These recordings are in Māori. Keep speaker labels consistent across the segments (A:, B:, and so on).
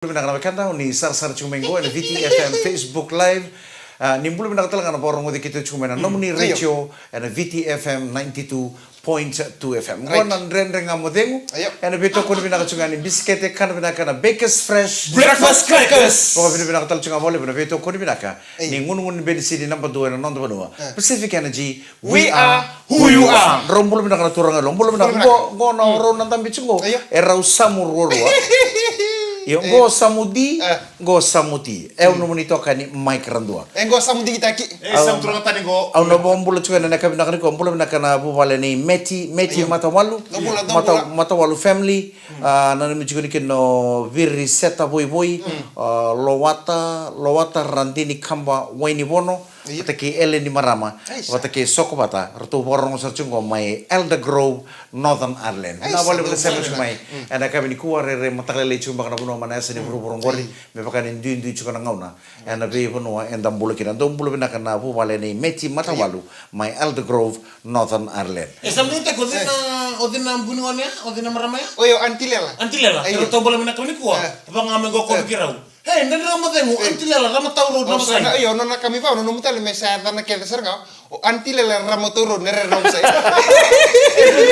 A: Pinakita ni Sar Chumengo and VTFM Facebook Live. Nimbulu pinakita lang porong mo dikito chumena. Nomuni radio and VTFM 92.2 FM. Ngonan ren nga mo dengu. And bito ko pinakita ni biskete kan pinakana Bakers Fresh
B: Breakfast Crackers.
A: Poko pinakita chunga vole bito ko pinaka. Ni ngun bedisi di number 2 na nondo banua. Pacific Energy,
B: we are who you are.
A: Rombulu pinakita turanga rombulu pinakita go na ro nandam bichungo. Era usamur ro. Yo go samudi, go samuti. No monito kani Mike Randua.
B: Go samudi kita ki. Samturang tani go.
A: Au no bombulo chukana na kabina kani ko bombulo na kana bubale ni Meti Matawalu. Matawalu family. Na nami chukani kino viri seta boy lowata randini kamba waini bono. Watake Eleni Marama, watake Sokobata, Roto Borong Sarchungo, my Elder Grove, Northern Ireland. Now, what will the my and I come in Kuare, Matale Chumbanabuno, Manas, and Burongori, Mepakan in Dindi Chukanangona, and a Bevono and Dambulakin, and Dumbulakana, Valeni, Meti Matawalu, my Elder Grove, Northern Ireland.
C: Is something that goes in Odina Bunonia, Odina Maramaya?
B: Oh, Antilela.
C: Antilela, Tobolamina Kunikua, Bangamago Kokirau. Hey, nani rama tengu antilela rama tauro nama saya.
B: Iyo nona kami pa nona mutale me saya dana kete serga. Antilela rama tauro nere rama saya.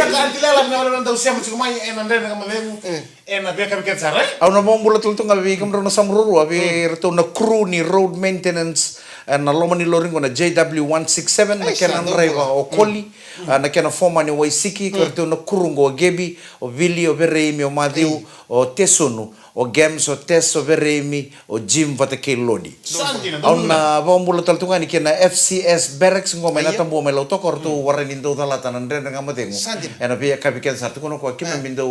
C: Antilela me orang tahu siapa cuma yang anda dengan melemu. Enak biar kami kete sarai.
A: Au na bombulo tultung abi kamro na samruru abi reto na crew ni road maintenance na lomani loringo na JW167 na kena driver o Koli na kena forma ni Waisiki reto na kurungo Gebi o Vili o Veremi o Mathieu o Tesonu o Games o Tes o Veremi o Jim Vatake Lodi. Au na bombulo tultung ni kena FCS Barracks ngome na tambo me lauto korto warenindo dalata na ndre nga matengo. Ena biya kapiken sartu kono ko kimem bindo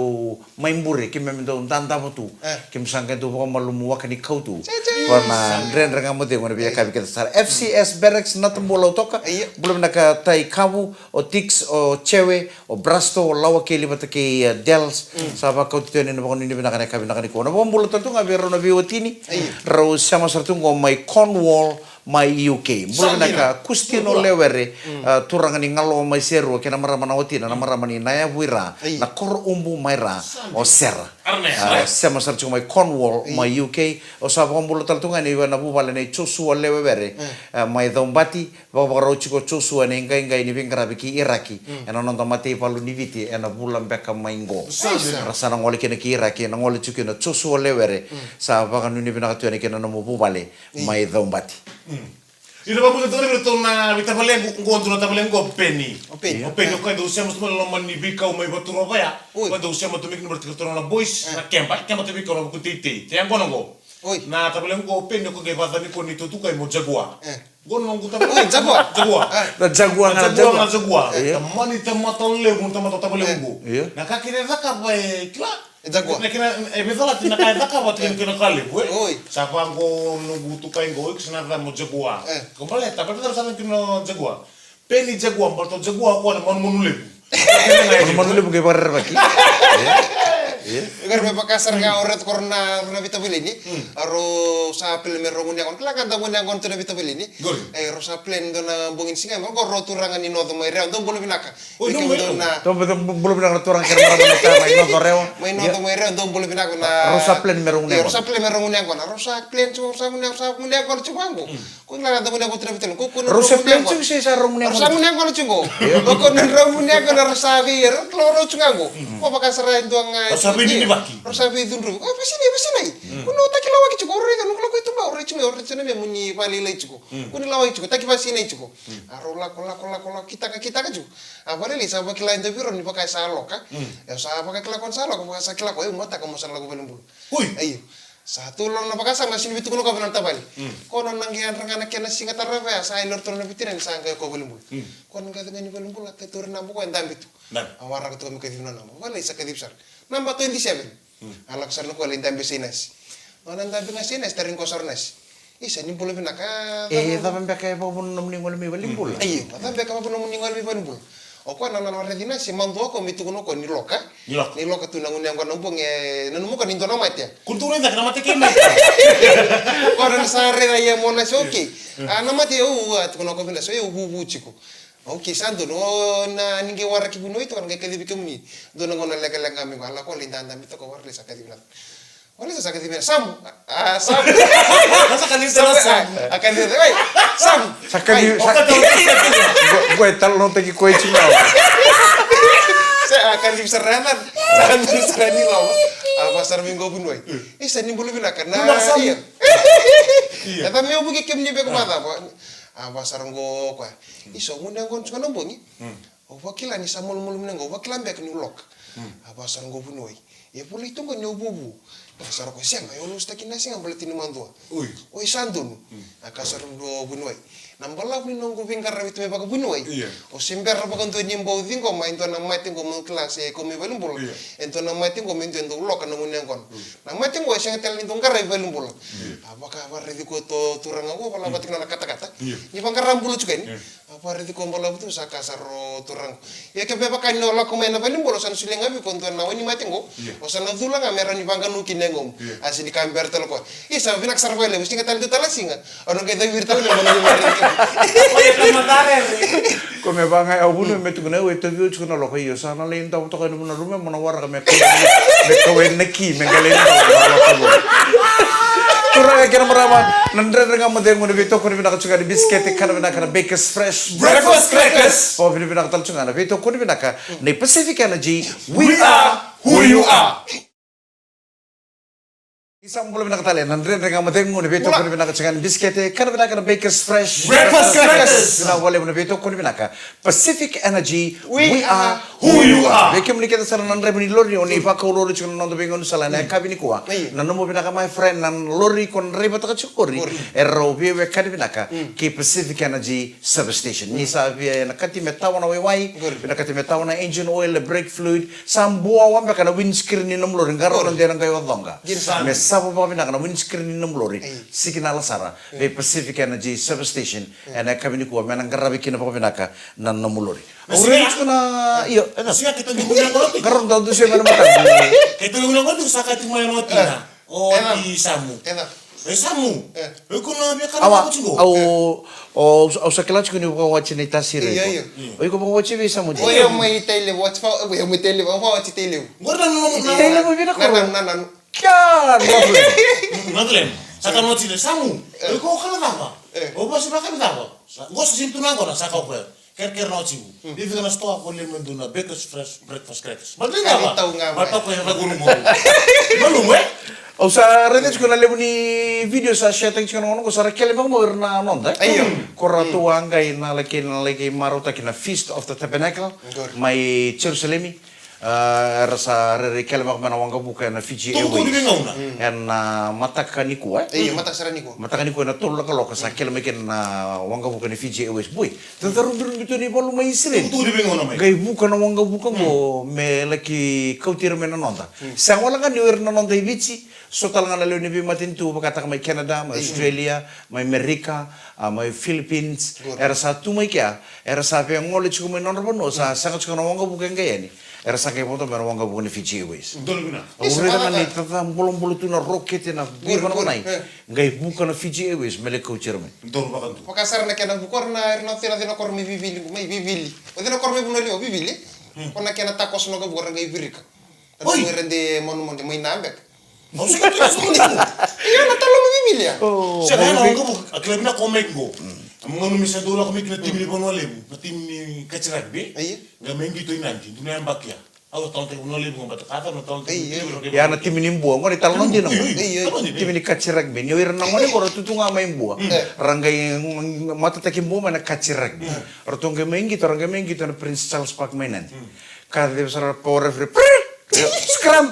A: maimburi kimem bindo tanda mutu kim sangke tu ko malumu wakani kautu. Warna ndre nga matengo biya kapiken sar FCS Barracks na tambo lauto ka belum naka tai kabu o Tix o Chewe o Brasto o Lawakeli Vatake Dels saba kautu tene na bakon ni binaka na kabina kani ko na bombulo tultung abi ro na biwatini ro sama sartu ngo my Cornwall my UK. Belum naka kustino lewere turangani ngalo mai seru kena maramana watina na maramani naya wira na kor umbu maira o serra. Sama sarchu mai Cornwall my UK o sa bombulo taltungani na bubale nei Joshua lewere mai dombati babaro chiko Joshua nei ngai ni vingra biki Iraki ena nonto mate palu ni viti ena bulan beka maingo. Rasana ngoli kena ki Iraki na ngoli chuki na Joshua lewere sa bakan ni bina katuani kena no bubale mai dombati.
C: Ilo babu tu ni betul na kita boleh ngkontu na tabeleng go penny. Penny ko ndo siamo sto lo mani bika o mai batu roba ya. Ko ndo siamo tu mikno bertikto na boys na kempa tu bika no kutiti. Tiang kono go. Na tabeleng go penny ko ge bata ni ko ni tu kai mo jagua. Gono ngu tabeleng jagua.
A: Na jagua.
C: Mani tamata le mun tamata tabeleng go. Na kakire zaka bae kla.
B: Jagua.
C: Nekina ebizala tina kaya zaka bat kena kali gue. Sapa ngo nunggu tukai ngo ikisna mo jagua. Kompale tapi tetap sana kino jagua. Penny jagua balto jagua ko na manule.
A: Manule bukai barar baki.
B: Agar bepa kasar nga oret korna na vita bilini. Aro sa apel merong unya kon klakan ta unya kon tu na vita bilini. Ro sa plan do na bungin singa mo go turangan ni no do mai rew do bolo binaka.
A: To bolo binaka turang kera mara mai no do rew.
B: Mai no do mai rew do bolo binaka na
A: ro sa plan merong unya.
B: Ro sa plan merong unya kon. Ro sa plan chu sa unya kon chuango. Ko klakan ta unya kon tu na vita ko ko
A: ro sa plan chu sa rong unya.
B: Ro sa unya kon chungo. Do ko na rong unya kon ro sa vir kloro chungo. Ko pakasar ndo nga
C: ini baki.
B: Rosa vidun ru. Pasini. Kuno taki lawa ki chuko rega nuko ko tumba ore chime me munyi pali le chuko. Kuno lawa chuko taki pasini chuko. Arola kola kita ka chu. Abare li sa bakila inde biro ni pakai saloka. Ya sa pakai kelakon salok pakai sa kelako e mata kamu san lagu belum. Ayo. Satu lon na pakasang na sinibitu kuno ka benan tabali. Kono nanggian rangana kena singa tarave sa ilor turun bitin ni sangka ko belum. Kono ka dengan belum la tetur na buko endam bitu. Awara ka to mi kedina na. Wala isa kedipsar. Number 27. Alak sarno ko lindan besinas. Onan dan besinas tarin ko sarnas. Isa ni pulo binaka.
A: Tapi beka pa pun namni ngol mi balimbul.
B: Ayo, tapi beka pa pun namni ngol mi balimbul. O ko nan redina si mando ko mitu kuno ko ni loka. Ni loka tu nangun yang ko nampung nanu mo kan indo na mate.
C: Kultura nda kana mate kemai.
B: Ko nan sare ya mona soki. Ana mate o at kuno ko bina so hu chiko. Oke, santo no na ninge wara kibuno itu kan kayak kali bikin mi. Dono ngono leka kami ala ko lindan dami to ko war lesa kali bilang. Oleh sakit tiba Sam. Sam.
C: Masa kan itu selesai.
B: Akan dia, "Woi, Sam."
A: Sakali gue talon tegi kue cina.
B: Saya akan diseranan. Akan diserani law. Pasar minggu pun woi. Saya ni boleh bina karena iya. Kata meu buki kem ni beko mata po. Pasar ngo kwa. Iso ngundang kon suka nombongi. Wakilan ni samul mulum nengo wakilan bek ni ulok. Pasar ngo pun woi. Ya boleh itu kan nyobubu. Pasar ko siang ayo lu stakin nasi ngambal tini mantua. Oi santun. Akasar ngo pun woi. Nambala ni nonggo vingkar itu me baka pun woi. O sember apa kan tu nyimbo vingo main tu na maiting ko meng kelas ko me balum bol. Ento na maiting ko men tu ulok kan ngunyan kon. Na maiting ko sing tel ni tungkar balum bol. Apakah apa redi ko to turang ako pala batik na kata-kata. Ni pangkar rambulu juga ni. Apa redi ko mbala betul sakasaro turang. Ya ke beba kan no la ko main balum bol san suling abi kon tu na wani maiting ko. O san dulang amera ni pangkan nukin nengom. Asi di kamber tel ko. Isa vinak sarvele mesti ngatal tu talasinga. Ono ke dai virtal ni mana
A: Come banga au bunu me tu na we to viu chuna lo kai sana le nta to kan na rume mona war ka me ko we neki me gale nta Turang kira marama nandre nga mo dengo ni vito ko ni binaka chuka ni biscuit kana binaka na Baker's Fresh
C: Breakfast crackers.
A: O binaka tal chuka na vito ko ni binaka ni Pacific Energy, we are who you are. Isang pula binaka tali nandre nga mo dengo ni vito ko ni binaka chuka ni biscuit kana binaka na Baker's Fresh
C: Breakfast crackers.
A: Na wale mo ni vito ko ni binaka Pacific Energy, we are
C: who you are.
A: Beke mo ni kita sana nandre ni lori oni pa ko lori chuka nondo bingon sala na kabini ko nanu mo binaka my friend nan lori kon reba ta chukori erro we kadi binaka ki Pacific Energy substation ni sa via na kati metawa na wai binaka kati metawa na engine oil brake fluid sambuwa wa baka na windscreen ni nom lori ngaro nan derang kayo donga me sabo pa binaka na windscreen ni nom lori sikinala sara we Pacific Energy substation and kabini ko menang garabi kina pa binaka nan nom lori ore na iyo
C: Siya kita guna ko.
A: karon daw siya man mata
C: Kita guna ko sa kati mo roti na. O di samu.
B: Enak.
C: Samu. Ko na be kan
A: awa
C: ko chingo.
A: au sakilach ko ni ko wachi ni tasire
B: Iya.
A: oi ko wachi be samu
B: Oh yang may tele watch pa, yang may tele, ang watch tele.
C: Gorda no no.
A: tele mo bina ko
B: Nanan.
A: kan lovely
C: Nadlem. Saka no tile samu. Ko kala dava. O ba si ba kan dava. Go sa simtu na ko na saka ko. Ker no chibu. Ivi na sto ko le mendo na Baker's Fresh Breakfast crackers. Madli dava. Mata ko ya gulu mo. Malu we.
A: au sa redes ko na lebu ni video sa chatting ko no ko sa kele mo na nonda
B: Ayo.
A: ko ratu angai na laki maruta kina Feast of the Tabernacle mai Jerusalem rasa re kele mo mana wanga buka na Fiji
C: Tutu di
A: Airways
C: ngona.
A: en mataka ni ko
B: Iya, mata sarani ko.
A: Mataka ko na tolo ka loka sa kele meken na wanga buka ni Fiji Airways boy tataru durun gitu ni balu mai sire
C: Tutu di ngona mai.
A: gai buka na wanga buka go me laki kautir me na nonda sang wala nga niwer na nonda ibici so tal nga na leo ni bi matin tu bakata ka mai Canada mai Australia mai America mai Philippines era sa tu mai kya era sa pe ngole chuko mai nonda bono sa sangat chuko na wanga buka ngai ni era sa ke poto me na wanga buka ni Fiji Airways
C: Dolo guna.
A: ure na ni tata bolong tu na rocket na bi kono nai gai buka na Fiji Airways me le kautir me
C: Dolo ba kan tu.
B: Pakasar na kena bukor na erno tira dina kor mi vivili, mai vivili. O dina kor mi bunali o vivili. Kona kena takos no ka bukor ngai virika.
C: Oi.
B: Ano rende mon mai nambek.
C: O se ka kila so ni.
B: Iya na talo mi vivili ya.
C: Siya kaya na ko aklab na komik go. Mga numisa dola komik na tim ni bono lebu, na tim ni kachirak be.
B: Iya.
C: Ga mengi to inanti, dunia mbakya. Aw tolte bono lebu ngomba kata no tolte.
A: ya na timini mbuo ngori talon di no
B: Iya.
A: timini kacirak be nyoir na ngori ko tutunga mai mbuo rangai mata taki mbuo mana kacirak be rotonge mengi to rangai mengi to na Prince Charles Park mainan kada de sara power free scrum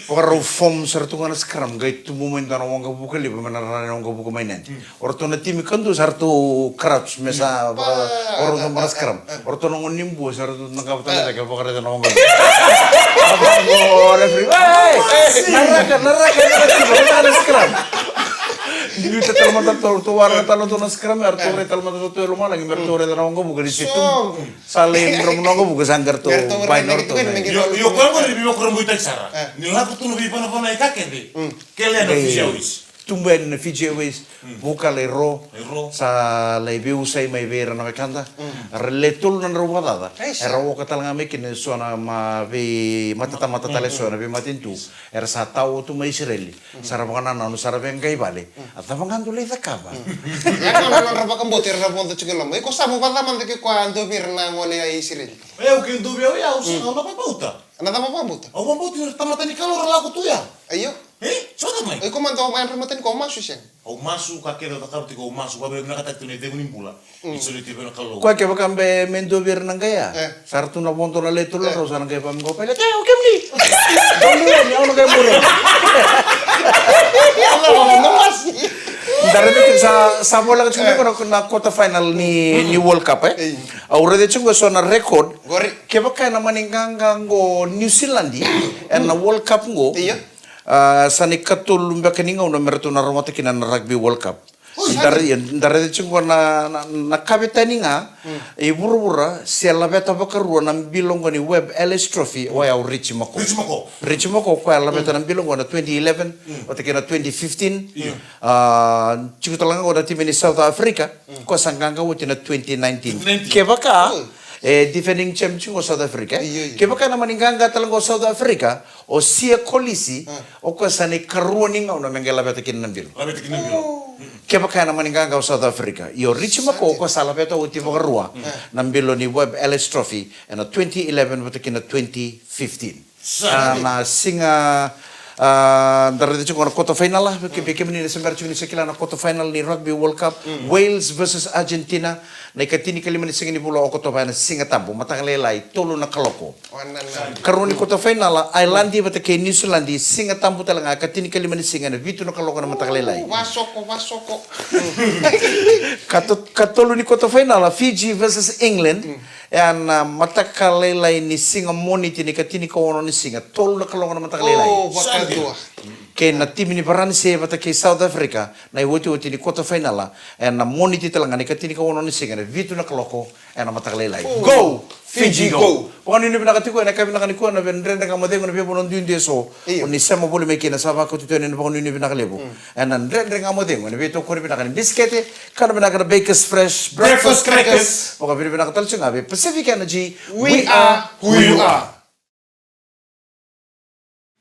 A: Pokoknya form sartunga na scrum gai tu moment na wanga buka liba mana na wanga buka mainan orto na timi kandu sartu crouch mesa orto na scrum orto na ngonimbu sartu na kapita ka pokoknya na wanga referee naraka scrum Dili tetel mata to warna talon to na scrum arto re tal mata to lo malang merto re na wanga buka di situ saling romonongo buka sanggar to painor to
C: Yo ko ko ribi ko rumbu tak sara. Ni la ko tunu bi pana pana ikake be. Kele na fisiawis.
A: tumben na Fiji Airways buka le ro
C: Ro.
A: sa le biu sai mai vera na kanda le tul na ro wada
B: Aisa.
A: era wo katala ngame kin so na ma be matata le so na be matintu era sa tau tu mai Israeli sara bana na no sara ben gai vale ata bangan le takaba
B: Ya kan lan rapa kambotir na ponto chikela mo. Iko sa mo pala man de ko ando mirna ngole ai Israel.
C: Eu que dubia eu usa uma pauta.
B: Nada ma pambuta.
C: Au pauta tamata ni kalor lá tu ya.
B: Ayo.
C: Soda mai.
B: Iko man to main remoten ko masu sen.
C: Au masu ka kera ta karti ko masu ba be na kata tune de unimpula. Iso le tibe na kalor.
A: kwa ke bakam be mendo bir nang gaya sartu na ponto na le tul ro sana ke pam go pele o kemli donu ni ono ke muro
B: Allah no masi.
A: Darete sa bola ka chunga ko na quarter final ni World Cup aure de chunga so na record
B: Gori.
A: ke baka na maninganga ngo New Zealand and na World Cup ngo
B: Iya.
A: sani katul mbaka ninga una merto na romata kina na rugby World Cup dari chunga na kabetani nga iburu-bura siala beta bakarua na bilongo ni Webb Ellis Trophy wa ya Richie Mako Richie Mako kwa la beta na bilongo na 2011 o tekena 2015 chikutalanga ko na timu ni South Africa ko sanganga wuti na 2019 kebaka defending champion ko South Africa kebaka na maninganga talanga South Africa o sia kolisi o ko sani karuaning na mengela beta kin na bilo kebaka na maninganga o South Africa yo Richie Mako ko sala beta wuti bakarua na bilo ni Webb Ellis Trophy na 2011 wuti kin na 2015 na singa dari itu cuma quarter final lah kita ni Desember cuma sekila na quarter final ni Rugby World Cup Wales versus Argentina na ikatini kalima ni singini pulau quarter final singa tambo matang lelai tolu na kaloko karena ni quarter final lah Ireland bata ke New Zealand singa tambo talanga katini kalima ni singa na vitu na kaloko na matang lelai
B: Wasoko.
A: katolu ni quarter final lah Fiji versus England and matakalelai ni singa moniti ni katini kawono ni singa tolu na kaloko na matang lelai
B: Bakal dua.
A: ke na tim ni parani se bata ke South Africa na iwoti ni quarter final la na moniti talanga ni katini ka wono ni singa vitu na kaloko na matakalelai go Fiji go poni ni bina katiko na kabina kaniko na vendrenda ka madengo na bebo nondu so oni sema bole meke na sava ko tutene na poni ni bina kalebo na ndrenda ka madengo na beto ko bina kan biskete kana bina ka bakers fresh breakfast crackers poka bina ka talchinga be Pacific Energy we are who you are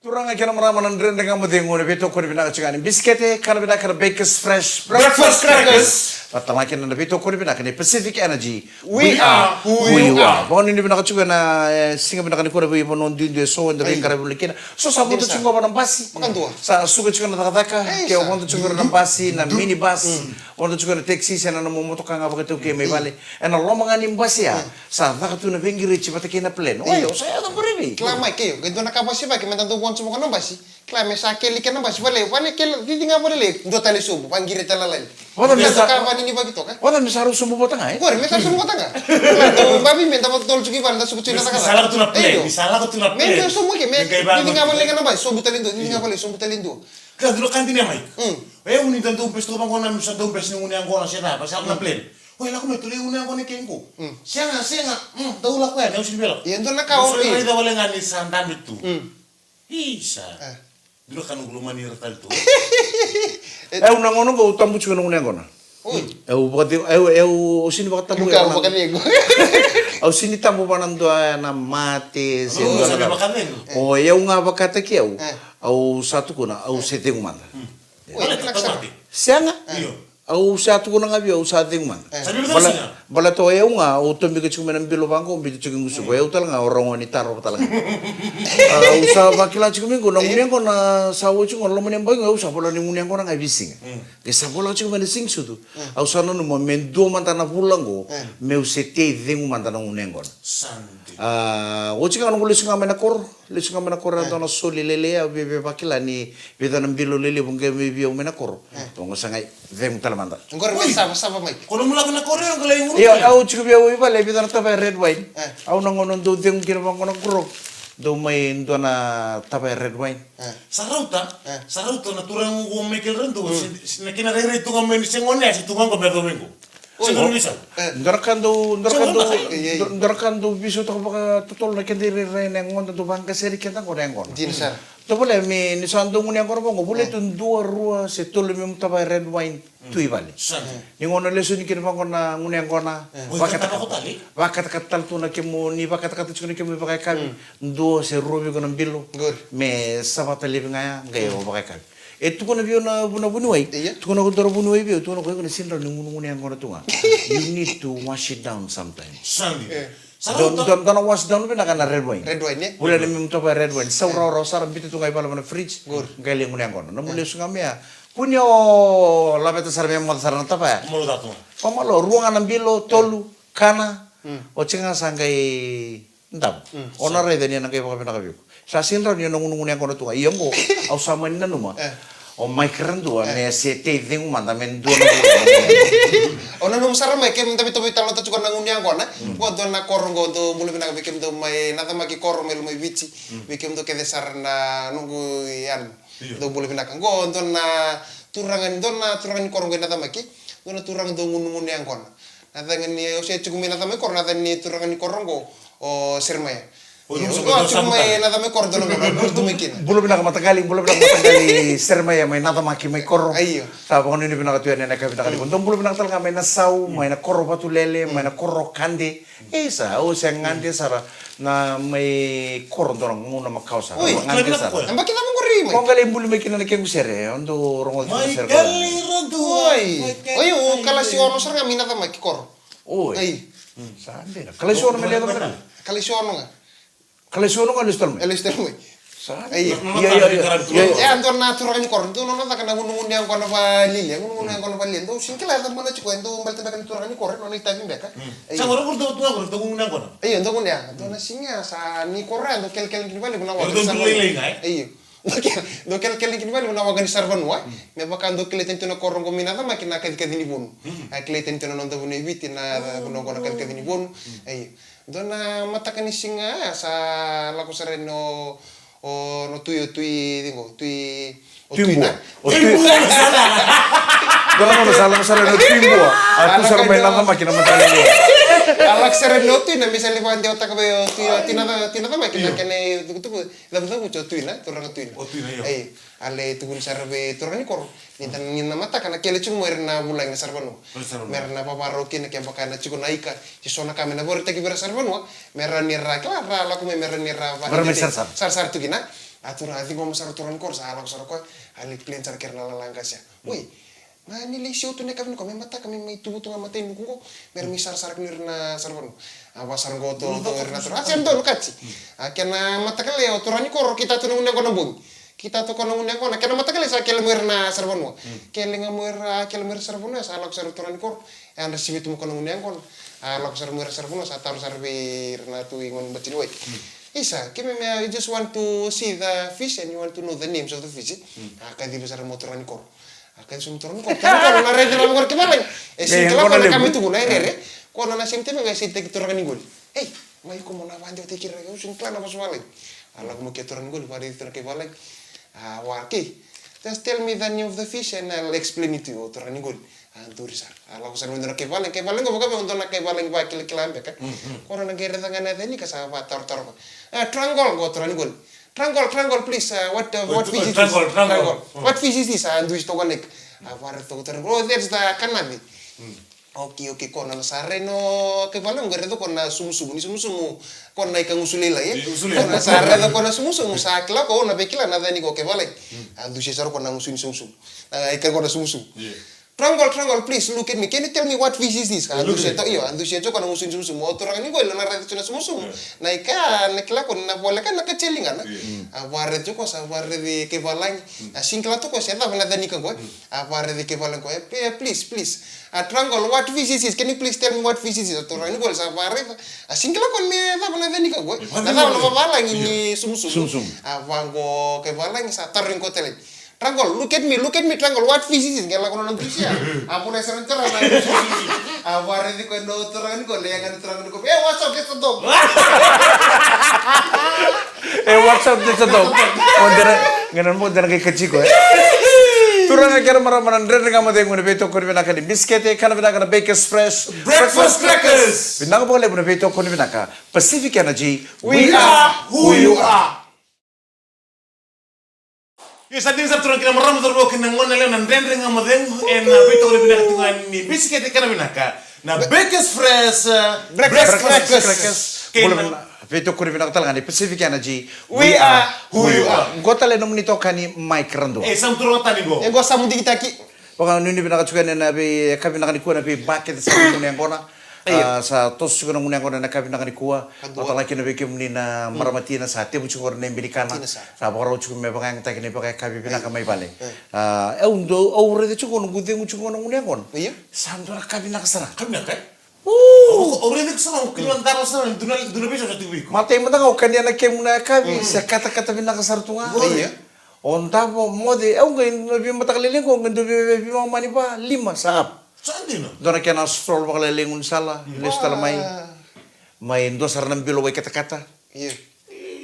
A: Turanga kena marama nan drende ngamu dengo ne beto ko bina chingani biskete kana bina kana bakers fresh breakfast crackers patama kena na beto ko bina kana Pacific Energy we are who you are boni ni bina ka chugana singa bina kana ko be bonon dinde so ndre ngara bulikena so sa moto chungo bana basi
B: Makan dua.
A: sa suga chugana taka ke o moto chungo na basi na mini bus moto chugana taxi sana na moto kanga bakato ke me vale ena lomanga ni basi ya sa vakatu na bengiri chipata kena plane oyo saya ta buribi
B: Klama ke, gendo na kabasi ba ke mentanto bonso mo kana basi. Klama sa ke likana basi vale ke ditinga vale le do tale subu pangire tala lain.
A: Wala
B: Wala
A: mesa-
B: ka bani ni bagito ka.
A: Wala misaru sumbu botanga
B: Gor me sa sumu tanga. To babi menta mo tol chuki banda suku china taka.
C: Misalah tu na play, misalah tu na play.
B: Me sumu ke me ditinga vale kana basi subu talindo, ditinga vale subu talindo.
C: Kaya dulu kan tini mai. Uni tanto pesto bangona nusa do pes ni uni angona sera, pasal na play. Wala ko metule uni angona kengo. Sianga, daw la ko ya, usin belo.
B: Yendo na ka o.
C: Usin ida wala ngani sandan itu. Isa. Dulu kan belum mani retal tu.
A: Una ngono go tambu chuno ngone ngona. Sini bakat tambu
B: Buka bukan nego.
A: Sini tambu banando na mate
C: Oh, sabi makan nego.
A: O nga bakata ki au satu kuna au sete ngumanda.
C: Wala tatamati.
A: Sianga
C: Iyo.
A: au satu kuna ngabi au sate ngumanda.
C: Sabi betul sih.
A: Bala to nga o tombi ke chuma na bilo bango mbi chuki ngusu ko talanga orongo ni taro talanga. Au sa bakila chumi ko na munengo na sawo chungo lo munen bango au sa bola ni munengo na ngabi singa. Ke sa bola chuma ni sing sudu. Au sa no mo mendo mantana pulango meu sete dengu mantana munengo.
C: Sandi.
A: O chika no lesunga mena kor na soli lele au bebe bakila ni beda na bilo lele bunge bebe o mena kor. Tongo sangai dengu talamanda.
B: Gor me saba mai.
C: Kalau mula kena Korea kalau yang
A: Iya, au chiku bia ui vale bida na tapa red wine. Au nangono do deng kira bangono kuro. Do mai ndo na tapa red wine.
C: sarauta na turang ngo mekel rendo. Nakina rere tu ngomeni sengone si tu ngombe domingo. Siguro bisa.
A: Ndarkando biso to baka tutol na kendiri rin ang ngon to bangka seri kita ko ren ngon.
B: Jinsar.
A: To boleh mi ni sando nguni ang korbo boleh tu dua rua se tolu mi mutaba red wine tu ibali. Ni ngono leso ni kira bangko na nguni ang kona. Wakat katal tu na kemo ni wakat katal tu na kemo pakai kami. Dua se rubi ko ng bilo. Me sabata living ngaya ngayo pakai kami. Tu ko na biyo na bunuay. Tu ko na kudoro bunuay biyo. Tu ko na ko na sinra nguni ang kona tu nga. You need to wash it down sometimes. Don't wash down na kana red wine.
B: Red wine ya.
A: Boleh mi mutaba red wine. Saura sarang bitu tu ngai bala mana fridge. Ngai nguni ang kona. Na mulai sungami ya. Kunyo labeta sarang yang mal sarang tapa ya.
C: Mau datang.
A: Pamalo ruangan ambilo tolu kana. O chinga sangai ndam. Ona re denia ngai baka pina kabiyo. Sa sinra ni nguni ang kona tu nga. Iyambo au sama ni numa. O mai keren tu ne sete ding manda men dua.
B: Ona nung sarang mai kem tapi talo ta chukon nangun yang kona. Ko do na korong go do mulu bina bikem do mai nata maki korong melu mai bici. Bikem do kede sarna nunggu yan. Do mulu bina kan go do na turangan korong go nata maki. Do na turang do ngun yang kona. Nata ngani o se chukumi nata mai korong nata ni turangan korong go o sermai. Cuma nada me kor dolo burtu mekin.
A: Belum pernah matagali serma ya main nada maki mai korro.
B: Ayo.
A: Sabe kono ni pernah tuan nenek kita kali. Untung belum pernah tal main sau, main korro batu lele, main korro kande. Esa o seng ngande sara na mai korro dorong nguna makau sara. Ngande sara.
B: Amba kita mengori mai.
A: Kong kali belum mekin na keng sere, ondo rongol
C: Mai
A: sere.
C: kali randuai.
B: Oyo kala si ono sar ngami nada maki kor.
A: Oi.
B: Ai.
A: Sande. Kala si ono mele do mele.
B: Kala si ono nga.
A: Kala si ono kan listel me.
B: Elistel mai.
A: Iya.
B: Ya antor na turang kor. Tu nono tak na ngungun yang kono pa lili, ngungun yang kono pa lili. Tu singkila ta mana chiko endo mbal tabakan turang kor no ni tabi beka.
C: Sangat orang tu aku tu ngundang kau.
B: Ayo ndo ngundia. Tu na singa sa ni korra ndo kel ni bali guna wa.
C: Orang tu lele ngai.
B: Ayo. Do kel ni bali guna wa gani sarvan wa. Me baka ndo kel tento na korong ko minata makina kel ni bon. Ai kel tento na ndo bune viti na guna kono kel ni bon. Ayo. Do na mata kan singa sa lako sereno o no tui dingo tui o tui na
A: O tui. Dorang no salah no timbo. Aku sar main nada makina matali.
B: alak sereno tui na misali pa ndio taka be tui tina makina kene tu da mucho tui na turang tui.
C: O tui na yo.
B: Ai ale tugun sarbe turang kor ni na mata kana kele chung merna bulang na sarbanu. Merna paparo kene ke bakana chuko naika ci sona kamena bor teki ber sarbanu merna ni ra klara la kuma merna ni ra sar tu gina atura ati ngom sar turang kor sa alak sar ko ale klen sar kerna langkas ya. Woi mani le show tu ne kami ko mata kami mai tubu tu mata ini ko mer misar sar nirna sarbanu. Awasar go to erna tur asen do kaci. Akena mata kale o turani kor kita tu ne kono bung. Kita to kono ngunde kono kena mata kali sa kel merna sarbonu kel ngamur kel mer sarbonu sa alak saruturan kor and resibi tu kono ngunde kono alak sar mer sarbonu sa tar sarbir na tu ingon bacin way isa kime me just want to see the fish and you want to know the names of the fish akadi besar motoran kor akadi motoran kor kono na rede na kor kemaleng sin kala kono kami tu guna rere kono na sinte me ngai sinte kitur kan gol mai ko mona bande te kira usin klana paswale alak mo kituran gol pare ter ke baleng okay. Just tell me the name of the fish and I'll explain it to you. Turani gol. Anturisar. Ala ko sa nundra ke valen ko baka on na ke valen ba kilambe ka. Kono na gere tanga na ni ka sa tar. Triangle go turani gol. Triangle please. What fish is this? Triangle. What fish is this? Andu isto ganek. Awar to turani. Oh, there's the canadi. Okay, kono na sareno ke valen gere to kona sumusumu ni sumusumu kona ikan usulila ya. Kona sareno kona sumusumu sakla ko na bekila na dani ko ke valen. Andu si saro kona usun sumusumu. Ikan kona sumusumu. Triangle, please look at me. Can you tell me what fish is this? Andu si to kona usun sumusumu. Otorang ni ko na rete tuna sumusumu. Na ikan nekla ko na bola kan na kecelingan. Awar to ko sa awar de ke valen. Singkla to ko sa na dani ko. Awar de ke valen ko. Please. Triangle, what fish is this? Can you please tell me what fish is this? Turang ni gol sa pare. Singkla kon me da bana dani ka go. Na da no balang ini sumsum. Awango ke balang sa tarin ko tele. Triangle, look at me, Triangle, what fish is this? Gela kono nanti sia. Ampun eseran cerah na. Aware di ko no turang ni ko le yang turang ni ko. What's up this dog?
A: What's up this dog? Nganan mo dana kay kachiko. Turang kira maramanan dren ngama de ngune beto kon binaka di biskete kana binaka na Bakers Fresh
C: Breakfast crackers.
A: binaka boleh ngune beto kon binaka Pacific Energy
C: We are who you are. Yes, I think that turang kira maram turbo kina ngona leo nan dren ngama de na beto kon binaka tungan ni biskete kana binaka na Bakers Fresh
B: Breakfast
C: crackers.
A: boleh beto kon binaka talanga di Pacific Energy
C: We are who you are.
A: Gota le nomni to kani Mike Rando
C: Sam turang tani go.
B: Yang gua samu dikit aki.
A: Baka nuni binaka chuka na be kabinaka ni kuwa na be bucket sa ngune ngona sa tos chuka ngune ngona na kabinaka ni kuwa atala kina be kimni na maramati na sa tebu chuka na imbirikana sa bora chuka me baka ngata kini baka kabinaka mai bale undo aure de chuka ngude chuka ngune ngona
B: Iya.
A: sandora kabinaka sana
C: Kabinaka. Already kesana kilan taras sana duna bisa satu week.
A: mate mata ngau kania na kemuna kabi sa kata binaka sartunga
B: Iya.
A: onta mode au ngai no bi mata kalele ko ngai bi mani pa 5 saap
C: Sandi no.
A: Dona kena stroll bakal lengun salah, listala mai ndo sarnam bilo wai kata-kata.
B: Iya.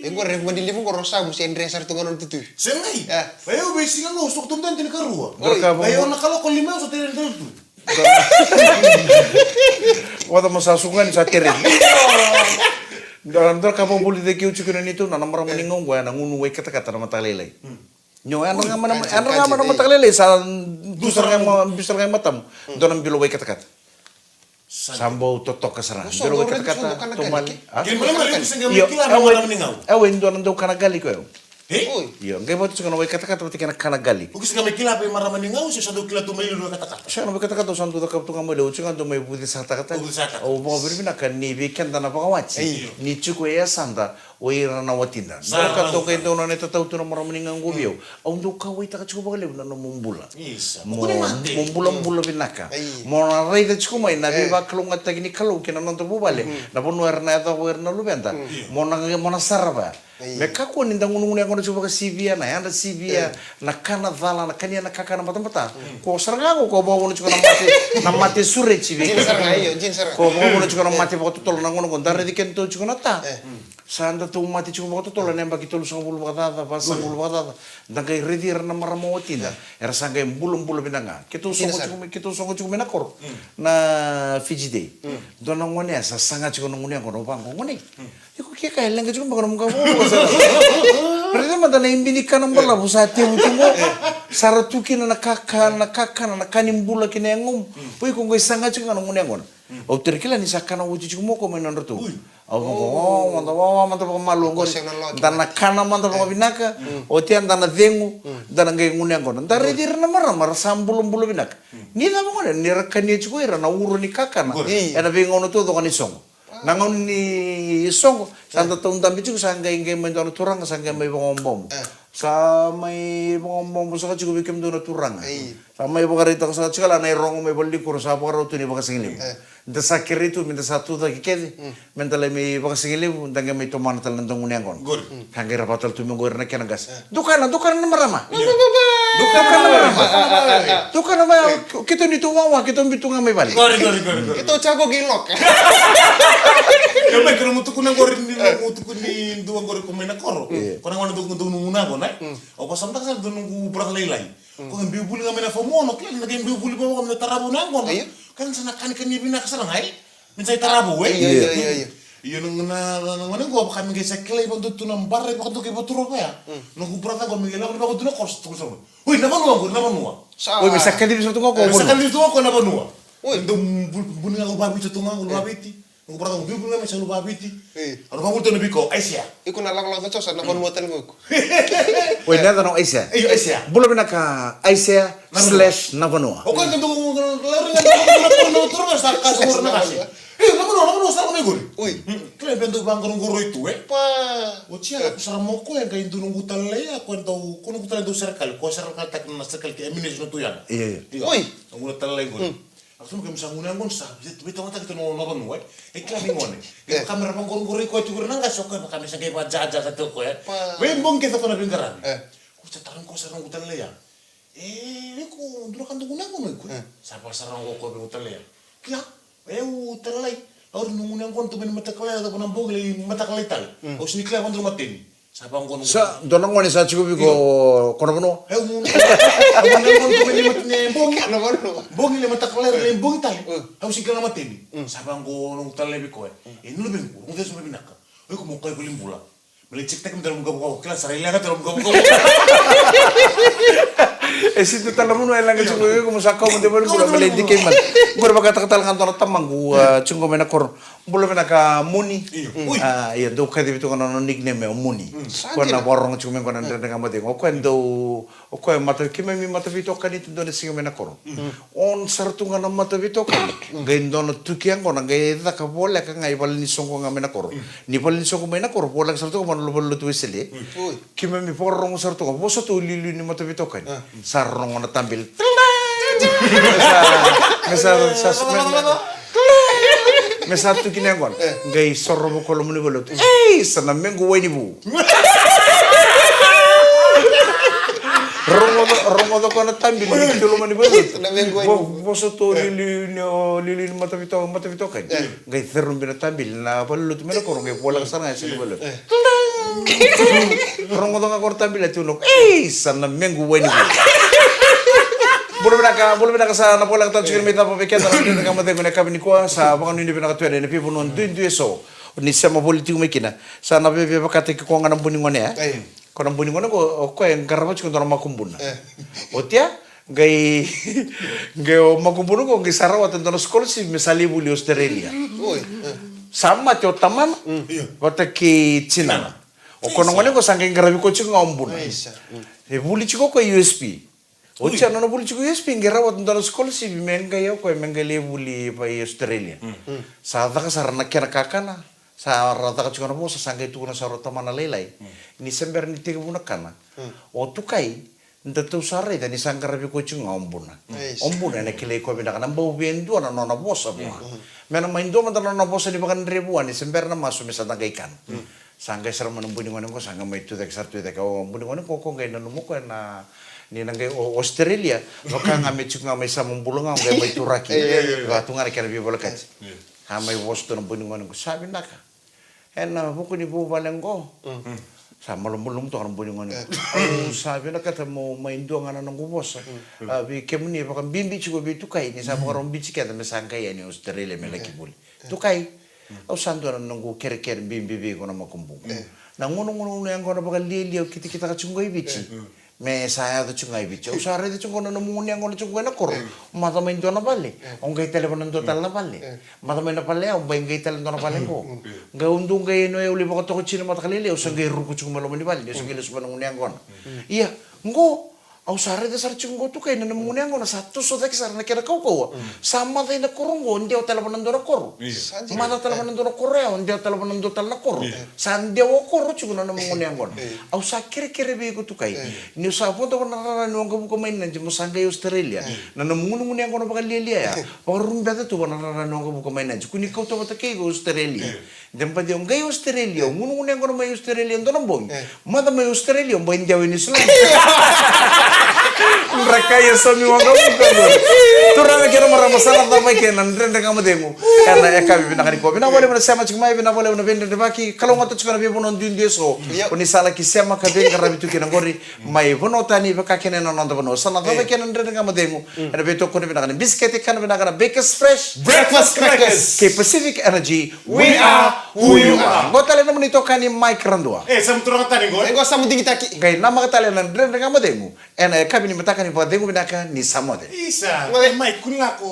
B: Yang gua rekomendasi limu gua rosa musi Andre sartungan itu.
C: Sengai.
B: Ah.
C: Ayo besi kan usuk tuntan tin karua.
A: Dorka
C: Ayo nak kalau kau lima usuk tin tu.
A: Wada masasungan sa teren. Dalam dorka mo buli de kiu chukuna nito na namara maningong gua na ngunu wai kata-kata na mata lelai. Nyo ano nga mana mata lelai sa bisar nga matam. Donam bilo wai kata-kata. Sambo totok kasara.
B: So,
A: Bilo wai
B: already
A: kata-kata
B: sundo kana
A: tumali.
C: Kini mana mana bisa
A: Iyo,
C: ngambil kilan malam ningau.
A: awen donan do kana gali ko.
C: Eh?
B: Oi.
A: Iyo, ngai batu chukuna wai kata-kata pati kana gali.
C: Ukis ngambil kilan apa malam ningau sih satu kilan tu main dua kata-kata.
A: Siya na kata-kata santo da kapto ngamo leo chunga do may budi sa kata.
C: Budi sa kata.
A: O mo birbina kan ni weekend na pakawachi. Ni chuko ya sanda o ira na watinda. Na kato kay do na neta tauto na maraming ang gubyo. Ang do ka wait ka chuko bagalew na mumbula.
C: Isa.
A: Mo
C: Mukuni mati.
A: mumbula binaka.
B: Ay.
A: Mo na ray da chuko may na biba kalong at tagini kalo kina nanto bubale. Na pono na ito wer na lubenta. Mo na saraba. Me kako ni ndangu nungu ako na chuko ka CVA na yanda CVA na kana vala na kanya na kakana mata. Ko saranga ko bawo na chuko na mati sure chibi.
B: Jin sarang ayo, jin sarang.
A: Ko bawo na chuko na mati bako tolo na ngono ko dare dikento chuko na ta. Sanda tu mati chuko bako tolo na mbaki tolo sa bulu bakada basa bulu bakada. Dangay ready na maramo tinda. Era sangay bulong binanga. Kito songo chuko menakor na Fiji Day. Dona ngone sa sanga chuko ngone ko no bango ngone. Iko kia kailan ka chuko bako na mga Berarti mata na imbini ka ng bala busati utungo saratuki na nakanimbula kina ngum. Uy kung kay sanga chuko nang ngunengon. O terkila ni sakana wuji chuko mo ko may nanroto. Au manta malungo. Dan nakana manta binaka. O tian dan dengu dan ngay ngunengon. Dari dir na mara sambulum binaka. Ni na mo ni rakani chuko ira na uro ni kakana. Ena bingono to kan isong. Nangon ni isong santa taon dambi chuko sangga ingay may dono turang sangga may bongom. Sa may bongom sa chuko bikem dono turang. Sa may bagarita sa chikala na irong may balik ko sa bagaro to ni bagasinglim. Da sa kiritu minta satu da kikedi. Mentale may bagasinglim danga may tuman tal nandong unyangon. Hangga rapatal tuminggo na kinagas. Dukan na marama. Dukan na marama. Kita ni tuwawa kita bitunga may balik.
C: Gori.
B: Itu cago gilok.
C: Ya may kena mutu kunang gori ni mutu kuni dua gori kumena koro. Kurang mana tu nunguna ko na. O pasam tak sa nunggu berat lain. Ko ngambil buli ngamena fomono klan naging buli bawa ngamena tarabu nangon. Kan sana kan bina kasarang ay. Minsay tarabu we.
B: Iya.
C: Iya nung na ko kami gay sa klay pag tutu ng barre pag tutu kay baturo pa ya. Nung kubrata ko migila ko pag tutu na kos tutu sa. Uy namanua.
A: Uy bisa kadi bisa tungo ko.
C: Sa kan dito ko namanua. Uy ndong buni nga ubabi sa tunga ubabiti. Nung kubrata ko bibuli nga sa ubabiti. Ano bang ulto na biko Asia.
B: Iku nalak to sa nakon motel ko.
A: Uy nada no Asia.
C: Iyo Asia.
A: Bulo binaka Asia/Navanua.
C: O kan kendo lari nga turun sa kasur na kasi. Namanua sa ko guri.
B: Uy.
C: Kaya bento bang guru itu
B: Pa.
C: O tia sa mo ko yang kain dunung gutalay ako ento kuno gutalay do circle ko circle tak na circle ke eminence no tuyan.
A: Iya.
B: Uy.
C: Ang gutalay ko. Ako mo sa ngunang gon sa bito mata kita no naban mo e klabi ngone. E kamera bang guru ko tu guru nanga sok ko kami sa kay jaja sa to ko we mbong kita ko na bingaran. Ko sa tarang ko sa gutalay ya. Ko duro kan ngunang gon ko. Sa pasarang ko gutalay. Kya utalay. Or nung unang kon tumin matakalay at nang bogle matakalay tal. O sinikla kon matin. Sabang kono.
A: Sa donang wani sa chugo biko kono.
C: Eh mun. Abang ngon ko ni matne bongi.
B: Ano ba no?
C: Bongi le mata kler le bongi tali. Au sigala mateni. Sabang kono tale biko eh. Inu le biko. Unde sume binaka. Oi ko mo kai bulim bula. Beli cek tek dalam muka kelas sarila ka dalam muka.
A: Situ talamun ay lang chugo ko musakaw mo de bol bula beli dikay man. Gura baka katal kantor tamang gua chungo mena kor. Bula mena ka muni. Iya do ka dibito kono nickname me muni. Kona borong chungo kono ndre ngamade ko kwendo o ko mata kime mi mata vito kanito do singo mena kor. On sartunga na mata vito kan. Gaindo no tukiang kono gaida ka bola ka ngai bal ni songo ngamena kor. Ni bal ni songo mena kor bola sartu ko lo bol tu sele. Kime mi borong sartu ko boso to lilu ni mata vito kan. Sarong na tambil. Mesa tu kini angkon, gay sorro mo kolom ni bolot. Sana mengu wani bu. Romo do kono tambil ni tulo mani bolot.
B: Sana mengu wani bu.
A: Boso to lili mata vito kan. Gay terum bina tambil na bolot mena korong gay bola kasana sini bolot. Romo do ngakor tambil itu nok. Sana mengu wani bu. Boleh benaka sa napolang tan chikin mita papikian na hindi nakamate ko na kami ni Kwa sa mga hindi pinakatuwa na pipo noon duin so ni sa mapolitik umikina sa nabibi pakati ko nga ng buningon niya ko ng buningon ko yung karamat ko na makumbuna o tiya gay makumbuna ko gay sarawat na scholarship misali buli Australia sama tiyo taman kota ki China o konongon ko sangking garabi ko chikin nga umbuna buli chiko ko USP Ocha no buli chiku yes pinggera wat ndalo scholarship menga yo ko menga le buli pa Australia. Sa ta ka sarana kera kakana. Sa rata ka chukana bo sa sangay tu na sa rota mana lelai. Ni sember ni tiga buna kana. O tukai ndatu sare da ni sangkara bi ko chunga ombuna. Ombuna na kile ko bina kana bo biendu na nona bosa bo. Mena maindo man nona bosa di bakan ribuan ni sember na masu misa tangkai kan. Sangay sara manambuni ngone ko sangay mai tu dek sartu dek o mbuni ngone ko ngai na numu ko na ni nangai Australia loka ngame chuk ngame sa mumbulunga ngai mai turaki ga tunga na kera bi bolakat ha mai wosto na mbuni ngone ko sabi naka ena buku ni bu balengo sa malum to kan mbuni ngone sabi naka ta mo mai ndo ngana nang bosa bi kemni ba kan bimbi chugo bi tukai ni sa ba ron bi chiketa me sangkai ni Australia me laki buli tukai au santo na nungu kere bimbi bi kono makumbung na ngono yang kono bakal lili kita kachungai bichi me saya tu chungai bichi au sare de chungo na muni yang kono chungai na kor mata main to na bale ongai telepon ndo tal na bale mata main na bale au bai ngai tel ndo na bale ko ngai undung ngai no eu libo to chino mata kalile au sangai ruku chungo malo mani bale sangai lesu bana muni yang kono iya ngo au sare de sar chungo tu kai na muni yang kono satu so dak sar na kera kau sama dai na korongo ndio telepon ndo na kor mata telepon ndo na korea ndio telepon ndo tal na kor sande wo kor chungo na muni yang kono au sa kere be ko tu kai ni sa foto na no ko ko main na mo sangai Australia na muni yang kono bakal lilia ya parum beta tu na no ko main na kuni ko to bata kai Australia dempa dia ngai Australia muni yang kono mai Australia ndo na boy mata mai Australia boy ndia ni Islam mereka ya sami wanga bukan turang kira marah masalah apa kenan renda kamu demo karena eka bina kali ko bina boleh mana sama cuma bina boleh mana benda debaki kalau ngata cuma bina bonon dun deso oni sala ki sama ka ben karabi tu kenan gori mai bono tani baka kenan non bono sana apa kenan renda kamu demo ada beto ko bina kan biscuit kan bina kan Bakers Fresh
C: Breakfast crackers
A: ke Pacific Energy we are who you are gotale na monito kani Mike Randua
C: sam turang tani go
B: Enggak sama tinggi taki.
A: gai nama katale na renda kamu demo ena kabini matakan ni pa demo bina kan ni samode
C: isa mai kunako